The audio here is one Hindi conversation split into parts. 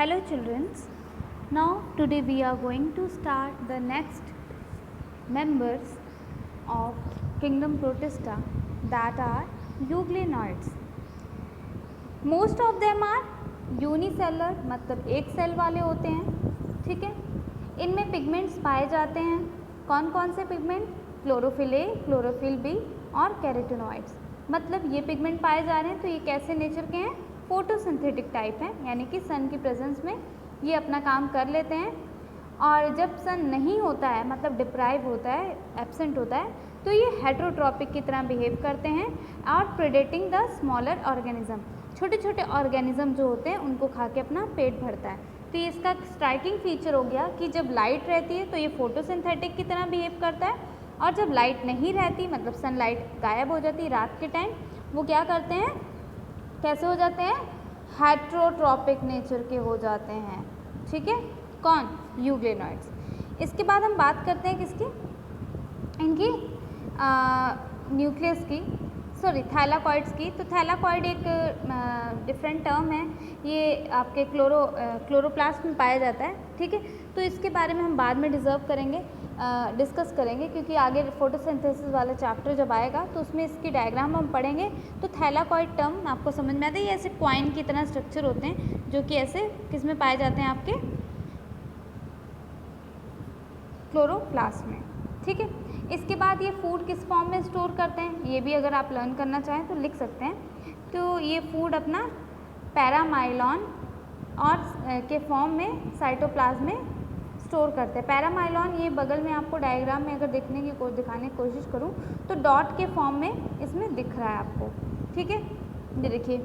Hello children. Now today we are going to start the next members of kingdom Protista, that are euglenoids. Most of them are unicellular, मतलब एक सेल वाले होते हैं. ठीक है, इनमें पिगमेंट्स पाए जाते हैं. कौन कौन से pigment? Chlorophyll A, chlorophyll B और कैरोटीनॉइड्स. मतलब ये पिगमेंट पाए जा रहे हैं तो ये कैसे नेचर के हैं? फोटोसिंथेटिक टाइप हैं, यानी कि सन की प्रेजेंस में ये अपना काम कर लेते हैं. और जब सन नहीं होता है, मतलब डिप्राइव होता है, एब्सेंट होता है, तो ये हेटेरोट्रॉपिक की तरह बिहेव करते हैं और प्रेडेटिंग द स्मॉलर ऑर्गेनिज्म. छोटे छोटे ऑर्गेनिज्म जो होते हैं उनको खा के अपना पेट भरता है. तो ये इसका स्ट्राइकिंग फीचर हो गया कि जब लाइट रहती है तो ये फोटोसिंथेटिक की तरह बिहेव करता है, और जब लाइट नहीं रहती, मतलब सनलाइट गायब हो जाती है रात के टाइम, वो क्या करते हैं, कैसे हो जाते हैं? हेटेरोट्रॉपिक नेचर के हो जाते हैं. ठीक है, कौन? यूग्लेनॉइड्स. इसके बाद हम बात करते हैं किसकी? इनकी न्यूक्लियस की, सॉरी थैलाकॉइड्स की. तो थैलाकॉइड एक डिफरेंट टर्म है, ये आपके क्लोरोप्लास्ट में पाया जाता है. ठीक है, तो इसके बारे में हम बाद में डिस्कस करेंगे, क्योंकि आगे फोटोसिंथेसिस वाला चैप्टर जब आएगा तो उसमें इसकी डायग्राम हम पढ़ेंगे. तो थैलाकॉइड टर्म आपको समझ में आता है. ये ऐसे क्वाइन की तरह स्ट्रक्चर होते हैं जो कि ऐसे किस में पाए जाते हैं? आपके क्लोरोप्लास्ट में. ठीक है, इसके बाद ये फूड किस फॉर्म में स्टोर करते हैं, ये भी अगर आप लर्न करना चाहें तो लिख सकते हैं. तो ये फूड अपना पैरामाइलॉन और के फॉर्म में साइटोप्लाज्म में स्टोर करते हैं. पैरामाइलॉन ये बगल में आपको डायग्राम में अगर दिखाने की कोशिश करूं तो डॉट के फॉर्म में इसमें दिख रहा है आपको. ठीक है, ये देखिए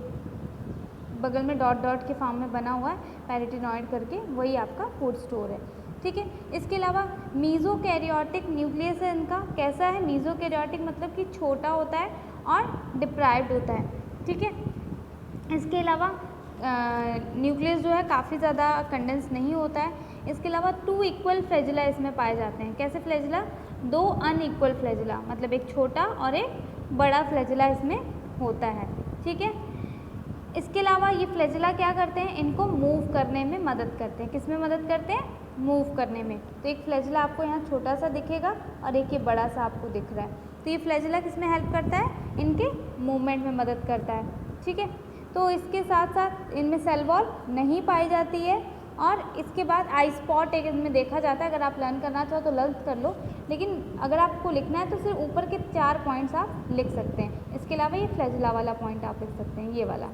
बगल में डॉट डॉट के फॉर्म में बना हुआ है पैरेटिनॉइड करके, वही आपका फूड स्टोर है. ठीक है, इसके अलावा मीजोकैरियोटिक न्यूक्लियस है इनका. कैसा है? मीजोकैरियोटिक मतलब कि छोटा होता है और डिप्राइव्ड होता है. ठीक है, इसके अलावा न्यूक्लियस जो है काफ़ी ज़्यादा कंडेंस नहीं होता है. इसके अलावा 2 इक्वल फ्लैजिला इसमें पाए जाते हैं. कैसे फ्लैजिला? 2 अनइक्वल फ्लैजिला, मतलब एक छोटा और एक बड़ा फ्लैजिला इसमें होता है. ठीक है, इसके अलावा ये फ्लैजिला क्या करते हैं? इनको मूव करने में मदद करते हैं. किस में मदद करते हैं? मूव करने में. तो एक फ्लैजिला आपको यहाँ छोटा सा दिखेगा और एक ये बड़ा सा आपको दिख रहा है. तो ये फ्लैजिला किस में हेल्प करता है? इनके मूवमेंट में मदद करता है. ठीक है, तो इसके साथ साथ इनमें सेल वॉल नहीं पाई जाती है. और इसके बाद आई स्पॉट एक इनमें देखा जाता है. अगर आप लर्न करना चाहो तो लर्न कर लो, लेकिन अगर आपको लिखना है तो सिर्फ ऊपर के 4 पॉइंट्स आप लिख सकते हैं. इसके अलावा ये फ्लैजिला वाला पॉइंट आप लिख सकते हैं, ये वाला.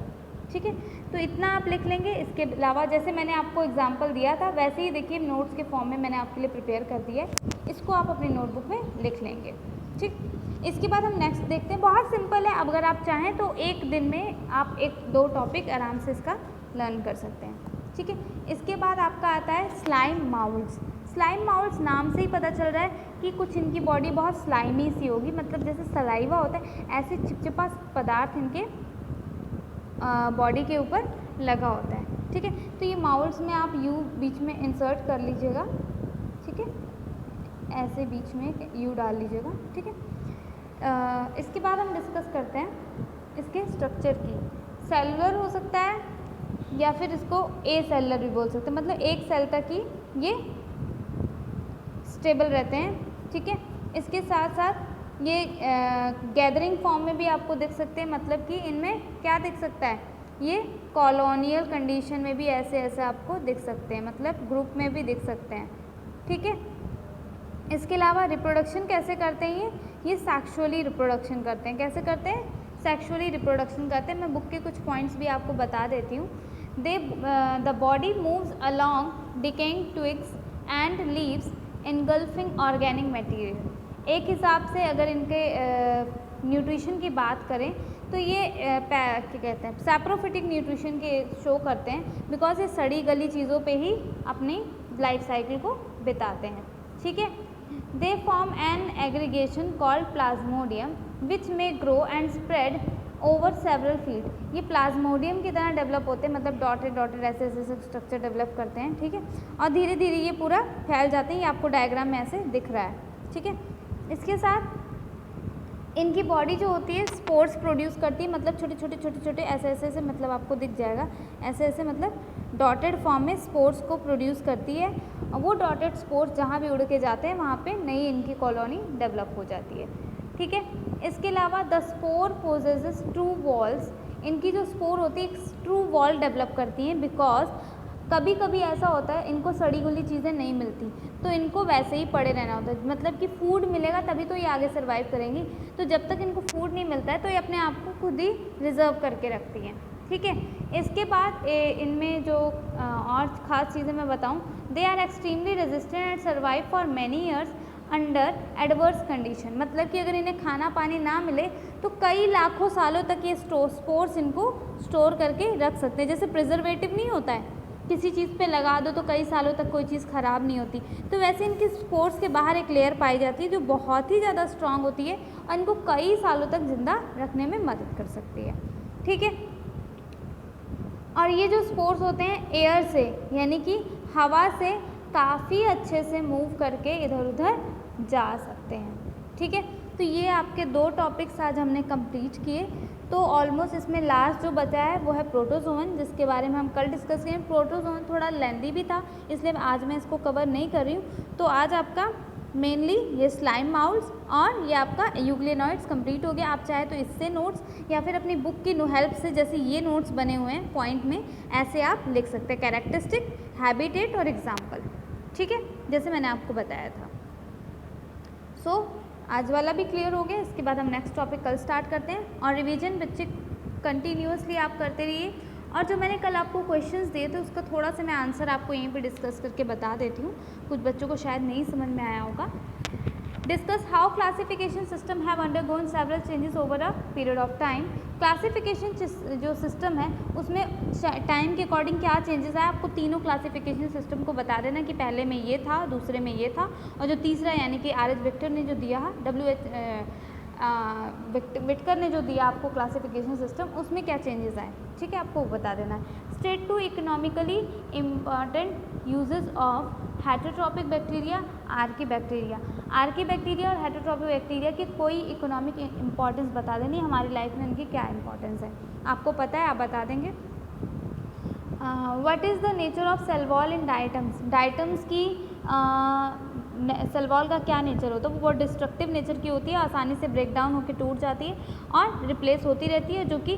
ठीक है, तो इतना आप लिख लेंगे. इसके अलावा जैसे मैंने आपको एग्जांपल दिया था वैसे ही देखिए नोट्स के फॉर्म में मैंने आपके लिए प्रिपेयर कर दिया है. इसको आप अपनी नोटबुक में लिख लेंगे. ठीक, इसके बाद हम नेक्स्ट देखते हैं. बहुत सिंपल है. अब अगर आप चाहें तो एक दिन में आप 1-2 टॉपिक आराम से इसका लर्न कर सकते हैं. ठीक है, इसके बाद आपका आता है स्लाइम माउल्स. स्लाइम माउल्स नाम से ही पता चल रहा है कि कुछ इनकी बॉडी बहुत स्लाइमी सी होगी, मतलब जैसे सलाइवा होता है ऐसे चिपचिपा पदार्थ इनके बॉडी के ऊपर लगा होता है. ठीक है, तो ये माउल्स में आप यू बीच में इंसर्ट कर लीजिएगा. ठीक है, ऐसे बीच में यू डाल लीजिएगा. ठीक है, इसके बाद हम डिस्कस करते हैं इसके स्ट्रक्चर की. सेलुलर हो सकता है या फिर इसको ए सेलुलर भी बोल सकते हैं, मतलब एक सेल तक ही ये स्टेबल रहते हैं. ठीक है, इसके साथ साथ ये गैदरिंग फॉर्म में भी आपको दिख सकते हैं, मतलब कि इनमें क्या दिख सकता है? ये कॉलोनियल कंडीशन में भी ऐसे ऐसे आपको दिख सकते हैं, मतलब ग्रुप में भी दिख सकते हैं. ठीक है, इसके अलावा रिप्रोडक्शन कैसे करते हैं? ये सेक्सुअली रिप्रोडक्शन करते हैं. कैसे करते हैं? सेक्सुअली रिप्रोडक्शन करते हैं. मैं बुक के कुछ पॉइंट्स भी आपको बता देती हूँ. The body moves along decaying twigs and leaves engulfing organic material. एक हिसाब से अगर इनके न्यूट्रिशन की बात करें तो ये क्या कहते हैं, सैप्रोफिटिक न्यूट्रिशन के शो करते हैं, बिकॉज ये सड़ी गली चीज़ों पे ही अपनी लाइफ साइकिल को बिताते हैं. ठीक है, they form an aggregation called plasmodium which में grow and spread over several feet. ये प्लाज्मोडियम की तरह डेवलप होते हैं, मतलब डॉटेड डॉटेड ऐसे ऐसे स्ट्रक्चर डेवलप करते हैं. ठीक है, और धीरे धीरे ये पूरा फैल जाते हैं. ये आपको डायग्राम में ऐसे दिख रहा है. ठीक है, इसके साथ इनकी बॉडी जो होती है स्पोर्स प्रोड्यूस करती है, मतलब छोटे छोटे छोटे छोटे ऐसे ऐसे ऐसे, मतलब आपको दिख जाएगा ऐसे ऐसे, मतलब डॉटेड फॉर्म में स्पोर्स को प्रोड्यूस करती है। और वो डॉटेड स्पोर्स जहाँ भी उड़ के जाते हैं वहाँ पे नई इनकी कॉलोनी डेवलप हो जाती है। ठीक है, इसके अलावा the spore possesses true walls, इनकी जो स्पोर होती है एक ट्रू वॉल डेवलप करती हैं, बिकॉज कभी कभी ऐसा होता है इनको सड़ी गली चीज़ें नहीं मिलती, तो इनको वैसे ही पड़े रहना होता है, मतलब कि फूड मिलेगा तभी तो ये आगे सर्वाइव करेंगी। तो जब तक इनको फूड नहीं मिलता है तो ये अपने आप को खुद ही रिजर्व करके रखती हैं। ठीक है, इसके बाद इनमें जो और ख़ास चीज़ें मैं बताऊँ, they are extremely resistant and survive for many years under adverse condition, मतलब कि अगर इन्हें खाना पानी ना मिले तो कई लाखों सालों तक ये स्पोर्स इनको स्टोर करके रख सकते हैं। जैसे प्रिजर्वेटिव नहीं होता है, किसी चीज़ पे लगा दो तो कई सालों तक कोई चीज़ ख़राब नहीं होती, तो वैसे इनकी स्पोर्स के बाहर एक लेयर पाई जाती है जो बहुत ही ज़्यादा स्ट्रांग होती है और इनको कई सालों तक ज़िंदा रखने में मदद कर सकती है। ठीक है, और ये जो स्पोर्स होते हैं एयर से, यानी कि हवा से काफ़ी अच्छे से मूव करके इधर उधर जा सकते हैं। ठीक है, तो ये आपके 2 टॉपिक्स आज हमने कंप्लीट किए। तो ऑलमोस्ट इसमें लास्ट जो बचा है वो है प्रोटोजोवन, जिसके बारे में हम कल डिस्कस करेंगे। प्रोटोजोवन थोड़ा लेंदी भी था, इसलिए आज मैं इसको कवर नहीं कर रही हूँ। तो आज आपका मेनली ये स्लाइम माउल्स और ये आपका यूग्लिनॉइड्स कंप्लीट हो गया। आप चाहे तो इससे नोट्स या फिर अपनी बुक की हेल्प से, जैसे ये नोट्स बने हुए हैं पॉइंट में, ऐसे आप लिख सकते हैं, कैरेक्टरिस्टिक, हैबिटेट और एग्जाम्पल। ठीक है, जैसे मैंने आपको बताया था। सो आज वाला भी क्लियर हो गया। इसके बाद हम नेक्स्ट टॉपिक कल स्टार्ट करते हैं, और रिवीजन बच्चे कंटिन्यूसली आप करते रहिए। और जो मैंने कल आपको क्वेश्चंस दिए थे उसका थोड़ा सा मैं आंसर आपको यहीं पे डिस्कस करके बता देती हूँ, कुछ बच्चों को शायद नहीं समझ में आया होगा। Discuss how classification system have undergone several changes over a period of time. Classification जो सिस्टम है उसमें टाइम के अकॉर्डिंग क्या चेंजेस आए, आपको तीनों क्लासिफिकेशन सिस्टम को बता देना कि पहले में ये था, दूसरे में ये था, और जो तीसरा यानी कि आर एच विक्टर ने जो दिया है, विटकर ने जो दिया आपको क्लासिफिकेशन सिस्टम, उसमें क्या चेंजेस आए। ठीक है, आपको बता देना है। State 2 economically important uses of heterotrophic bacteria, Archie bacteria. Archie bacteria और हेटेरोट्रॉपिक बैक्टीरिया की कोई इकोनॉमिक इम्पॉर्टेंस बता देनी, हमारी लाइफ में इनकी क्या इंपॉर्टेंस है आपको पता है, आप बता देंगे। What is the nature of cell wall in diatoms. Diatoms की सेल वॉल का क्या नेचर होता है, वो बहुत डिस्ट्रक्टिव नेचर की होती है, आसानी से ब्रेक डाउन होकर टूट जाती है और रिप्लेस होती रहती है, जो कि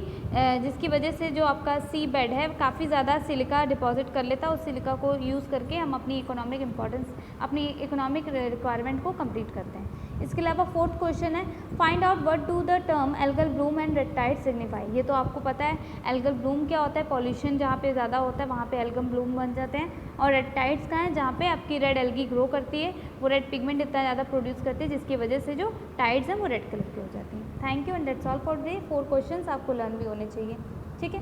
जिसकी वजह से जो आपका सी बेड है काफ़ी ज़्यादा सिलिका डिपॉजिट कर लेता है। उस सिलिका को यूज़ करके हम अपनी इकोनॉमिक इम्पोर्टेंस, अपनी इकोनॉमिक रिक्वायरमेंट को कंप्लीट करते हैं। इसके अलावा 4th क्वेश्चन है, find out what do the term algal bloom and red tide signify. ये तो आपको पता है, एल्गल ब्लूम क्या होता है, पॉल्यूशन जहाँ पे ज़्यादा होता है वहाँ पे एल्गल ब्लूम बन जाते हैं, और रेड टाइड्स का है जहाँ पे आपकी रेड एल्गी ग्रो करती है, वो रेड पिगमेंट इतना ज़्यादा प्रोड्यूस करती है जिसकी वजह से जो टाइड्स हैं वो रेड कलर की हो जाती हैं। Thank you and that's all for today. 4 questions आपको लर्न भी होने चाहिए। ठीक है।